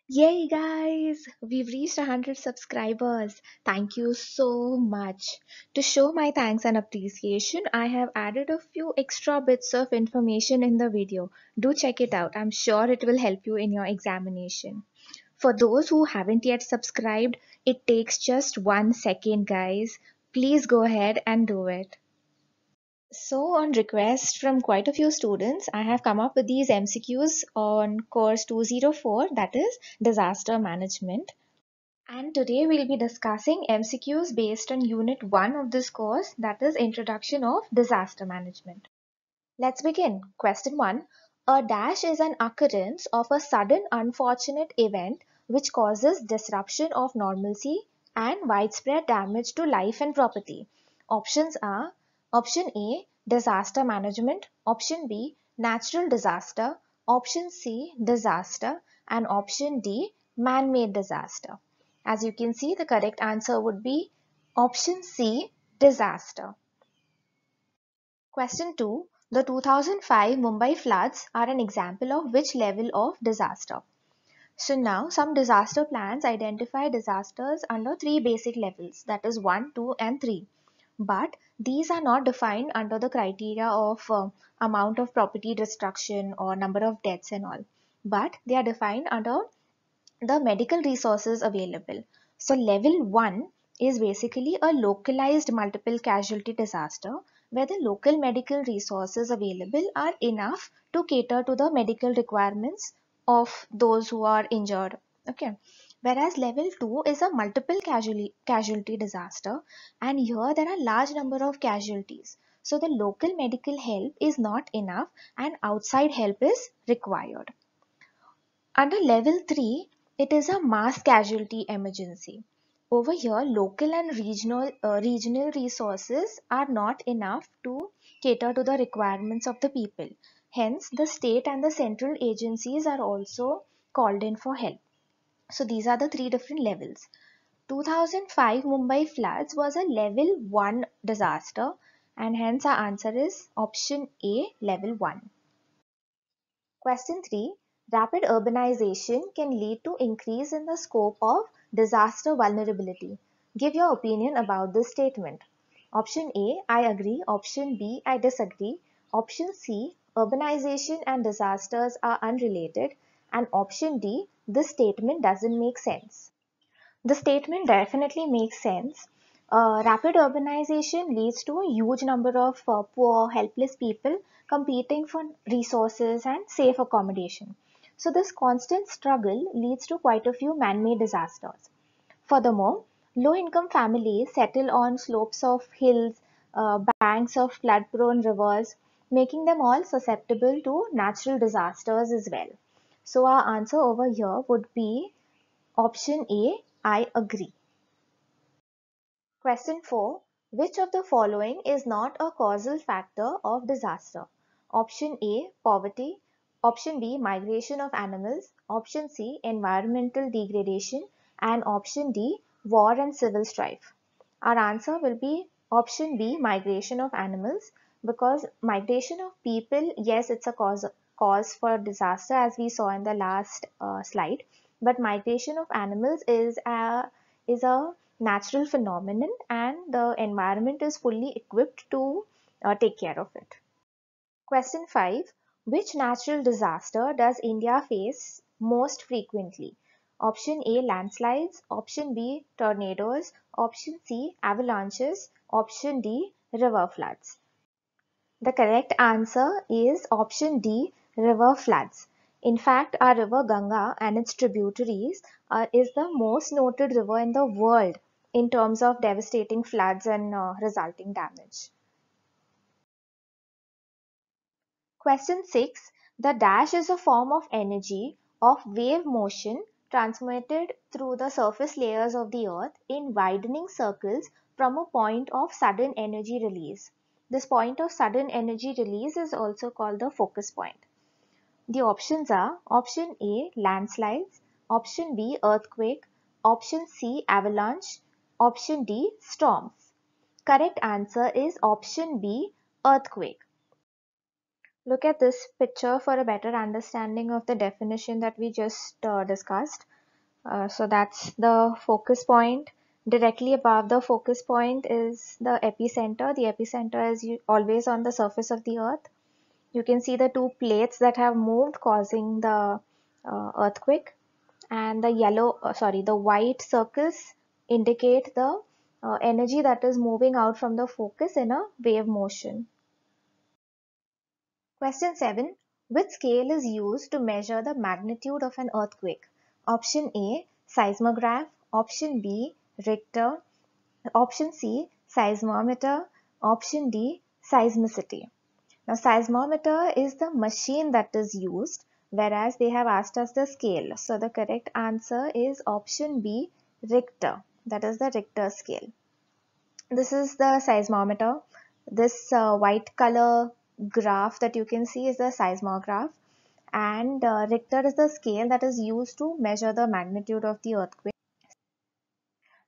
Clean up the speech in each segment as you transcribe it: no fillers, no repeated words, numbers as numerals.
Yay, guys! We've reached 100 subscribers. Thank you so much. To show my thanks and appreciation, I have added a few extra bits of information in the video. Do check it out. I'm sure it will help you in your examination. For those who haven't yet subscribed, it takes just 1 second, guys. Please go ahead and do it. So, on request from quite a few students, I have come up with these MCQs on course 204, that is disaster management. And today we'll be discussing MCQs based on Unit 1 of this course, that is Introduction of Disaster Management. Let's begin. Question 1. A dash is an occurrence of a sudden unfortunate event which causes disruption of normalcy and widespread damage to life and property. Options are Option A, disaster management, Option B, natural disaster, Option C, disaster, and Option D, man-made disaster. As you can see, the correct answer would be Option C, disaster. Question 2. The 2005 Mumbai floods are an example of which level of disaster? So now some disaster plans identify disasters under three basic levels, that is 1, 2 and 3. But these are not defined under the criteria of amount of property destruction or number of deaths and all. But they are defined under the medical resources available. So level 1 is basically a localized multiple casualty disaster where the local medical resources available are enough to cater to the medical requirements of those who are injured. Okay. Whereas level 2 is a multiple casualty disaster, and here there are large number of casualties. So the local medical help is not enough and outside help is required. Under level 3, it is a mass casualty emergency. Over here, local and regional resources are not enough to cater to the requirements of the people. Hence, the state and the central agencies are also called in for help. So these are the three different levels. 2005 Mumbai floods was a level 1 disaster, and hence our answer is option A, level 1. Question 3. Rapid urbanization can lead to increase in the scope of disaster vulnerability. Give your opinion about this statement. Option A, I agree. Option B, I disagree. Option C, urbanization and disasters are unrelated. And option D, this statement doesn't make sense. The statement definitely makes sense. Rapid urbanization leads to a huge number of poor, helpless people competing for resources and safe accommodation. So, this constant struggle leads to quite a few man made disasters. Furthermore, low income families settle on slopes of hills, banks of flood prone rivers, making them all susceptible to natural disasters as well. So, our answer over here would be option A, I agree. Question 4. Which of the following is not a causal factor of disaster? Option A, poverty. Option B, migration of animals. Option C, environmental degradation. And option D, war and civil strife. Our answer will be option B, migration of animals, because migration of people, yes, it's a cause for disaster as we saw in the last slide, but migration of animals is a natural phenomenon and the environment is fully equipped to take care of it. Question 5. Which natural disaster does India face most frequently? Option A, landslides. Option B, tornadoes. Option C, avalanches. Option D, river floods. The correct answer is option D, river floods. In fact, our river Ganga and its tributaries is the most noted river in the world in terms of devastating floods and resulting damage. Question 6. The dash is a form of energy of wave motion transmitted through the surface layers of the earth in widening circles from a point of sudden energy release. This point of sudden energy release is also called the focus point. The options are option A, landslides, option B, earthquake, option C, avalanche, option D, storms. Correct answer is option B, earthquake. Look at this picture for a better understanding of the definition that we just discussed. So that's the focus point. Directly above the focus point is the epicenter. The epicenter is always on the surface of the earth. You can see the two plates that have moved causing the earthquake, and the white circles indicate the energy that is moving out from the focus in a wave motion. Question 7. Which scale is used to measure the magnitude of an earthquake? Option A, seismograph. Option B, Richter. Option C, seismometer. Option D, seismicity. Now, seismometer is the machine that is used, whereas they have asked us the scale. So, the correct answer is option B, Richter. That is the Richter scale. This is the seismometer. This white color graph that you can see is the seismograph, and Richter is the scale that is used to measure the magnitude of the earthquake.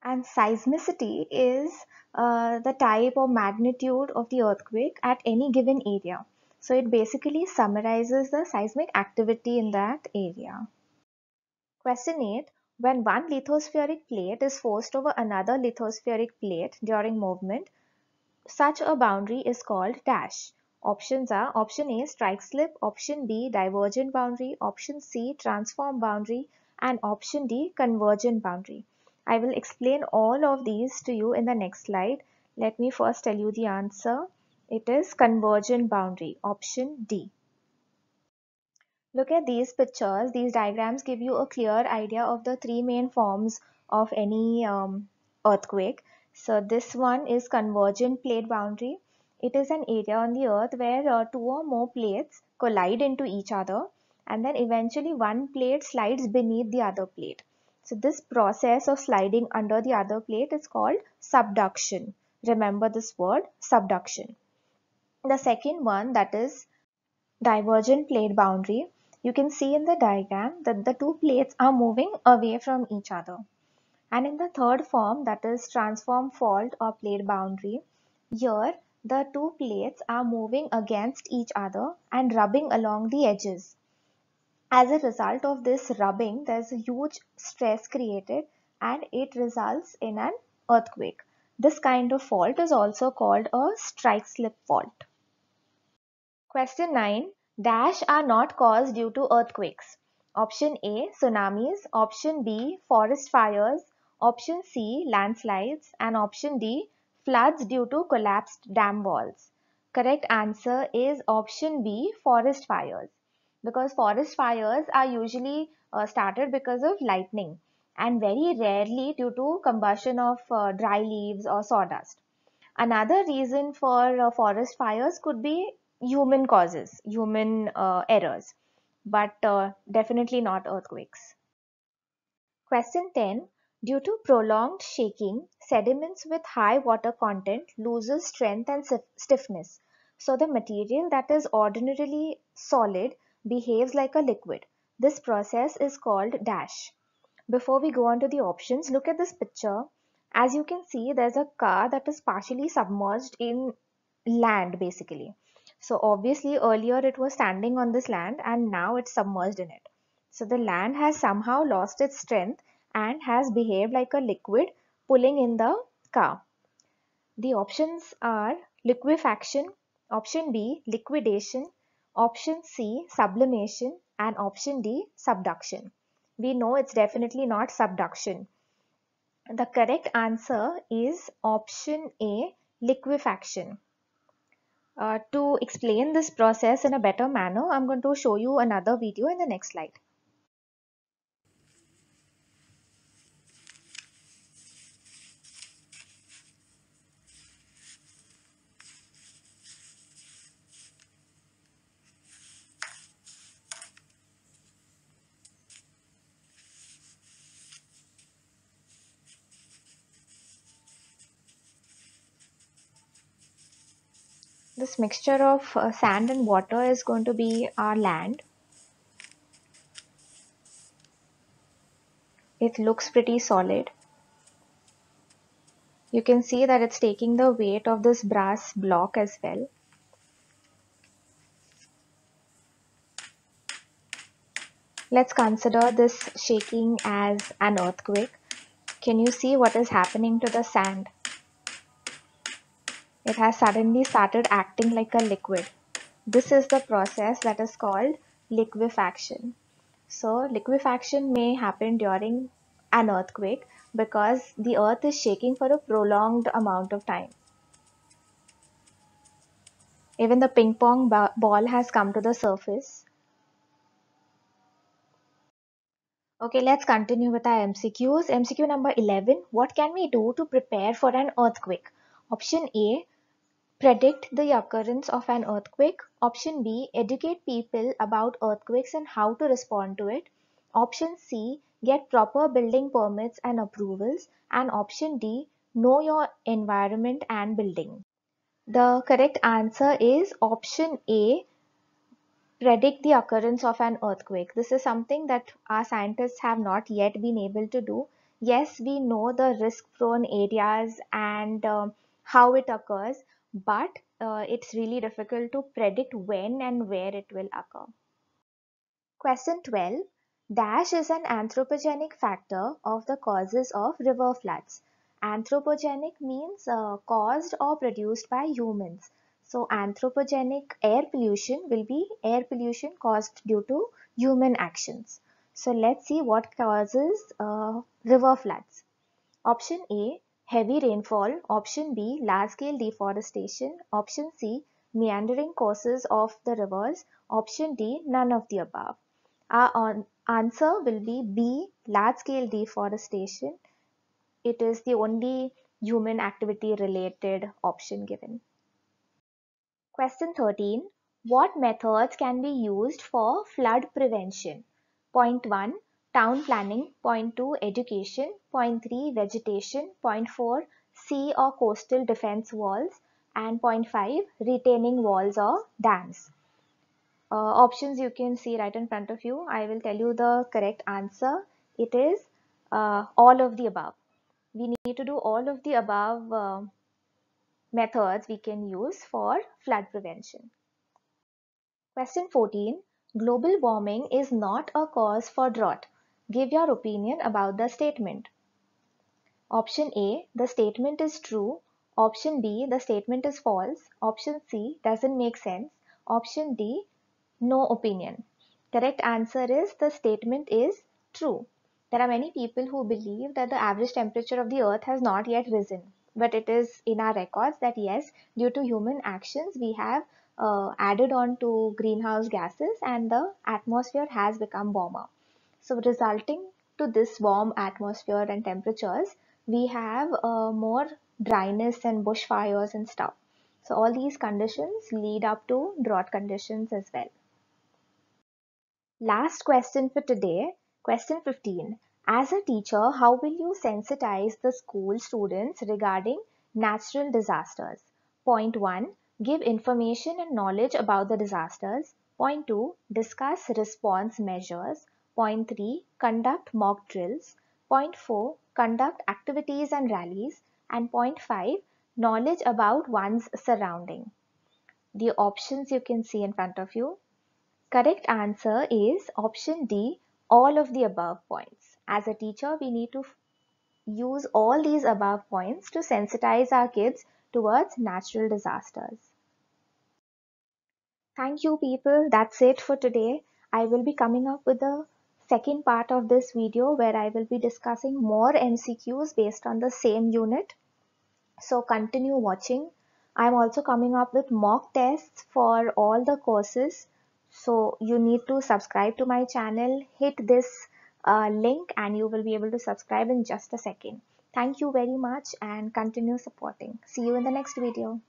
And seismicity is the type or magnitude of the earthquake at any given area. So it basically summarizes the seismic activity in that area. Question 8. When one lithospheric plate is forced over another lithospheric plate during movement, such a boundary is called dash. Options are option A, strike slip, option B, divergent boundary, option C, transform boundary, and option D, convergent boundary. I will explain all of these to you in the next slide. Let me first tell you the answer. It is convergent boundary, option D. Look at these pictures. These diagrams give you a clear idea of the three main forms of any earthquake. So this one is convergent plate boundary. It is an area on the earth where two or more plates collide into each other, and then eventually one plate slides beneath the other plate. So this process of sliding under the other plate is called subduction. Remember this word, subduction. The second one, that is divergent plate boundary. You can see in the diagram that the two plates are moving away from each other. And in the third form, that is transform fault or plate boundary, here the two plates are moving against each other and rubbing along the edges. As a result of this rubbing, there's a huge stress created and it results in an earthquake. This kind of fault is also called a strike slip fault. Question 9. Dash are not caused due to earthquakes. Option A, tsunamis. Option B, forest fires. Option C, landslides. And option D, floods due to collapsed dam walls. Correct answer is option B, forest fires. Because forest fires are usually started because of lightning and very rarely due to combustion of dry leaves or sawdust. Another reason for forest fires could be human causes, human errors, but definitely not earthquakes. Question 10. Due to prolonged shaking, sediments with high water content loses strength and stiffness. So the material that is ordinarily solid behaves like a liquid. This process is called dash. Before we go on to the options, look at this picture. As you can see, there's a car that is partially submerged in land basically. So obviously earlier it was standing on this land and now it's submerged in it. So the land has somehow lost its strength and has behaved like a liquid pulling in the car. The options are liquefaction, option B liquidation, option C sublimation, and option D subduction. We know it's definitely not subduction. The correct answer is option A liquefaction. To explain this process in a better manner, I'm going to show you another video in the next slide. This mixture of sand and water is going to be our land. It looks pretty solid. You can see that it's taking the weight of this brass block as well. Let's consider this shaking as an earthquake. Can you see what is happening to the sand? It has suddenly started acting like a liquid. This is the process that is called liquefaction. So liquefaction may happen during an earthquake because the earth is shaking for a prolonged amount of time. Even the ping pong ball has come to the surface. Okay, let's continue with our MCQs. MCQ number 11. What can we do to prepare for an earthquake? Option A, predict the occurrence of an earthquake. Option B, educate people about earthquakes and how to respond to it. Option C, get proper building permits and approvals. And option D, know your environment and building. The correct answer is option A, predict the occurrence of an earthquake. This is something that our scientists have not yet been able to do. Yes, we know the risk-prone areas and how it occurs, but it's really difficult to predict when and where it will occur. Question 12. Dash is an anthropogenic factor of the causes of river floods. Anthropogenic means caused or produced by humans. So anthropogenic air pollution will be air pollution caused due to human actions. So let's see what causes river floods. Option A, heavy rainfall. Option B, large-scale deforestation. Option C, meandering courses of the rivers. Option D, none of the above. Our answer will be B, large-scale deforestation. It is the only human activity related option given. Question 13. What methods can be used for flood prevention? Point 1. Town planning. Point 2. Education. Point 3. Vegetation. Point 4. Sea or coastal defense walls. And point 5. Retaining walls or dams. Options you can see right in front of you. I will tell you the correct answer. It is all of the above. We need to do all of the above methods we can use for flood prevention. Question 14. Global warming is not a cause for drought. Give your opinion about the statement. Option A, the statement is true. Option B, the statement is false. Option C, doesn't make sense. Option D, no opinion. Correct answer is the statement is true. There are many people who believe that the average temperature of the earth has not yet risen. But it is in our records that yes, due to human actions, we have added on to greenhouse gases and the atmosphere has become warmer. So resulting to this warm atmosphere and temperatures, we have more dryness and bushfires and stuff. So all these conditions lead up to drought conditions as well. Last question for today, question 15. As a teacher, how will you sensitize the school students regarding natural disasters? Point 1. Give information and knowledge about the disasters. Point 2. Discuss response measures. Point 3. Conduct mock drills. Point 4. Conduct activities and rallies. And point 5. Knowledge about one's surrounding. The options you can see in front of you. Correct answer is option D, all of the above points. As a teacher, we need to use all these above points to sensitize our kids towards natural disasters. Thank you people. That's it for today. I will be coming up with the second part of this video where I will be discussing more MCQs based on the same unit. So continue watching. I'm also coming up with mock tests for all the courses. So you need to subscribe to my channel, hit this link and you will be able to subscribe in just a second. Thank you very much and continue supporting. See you in the next video.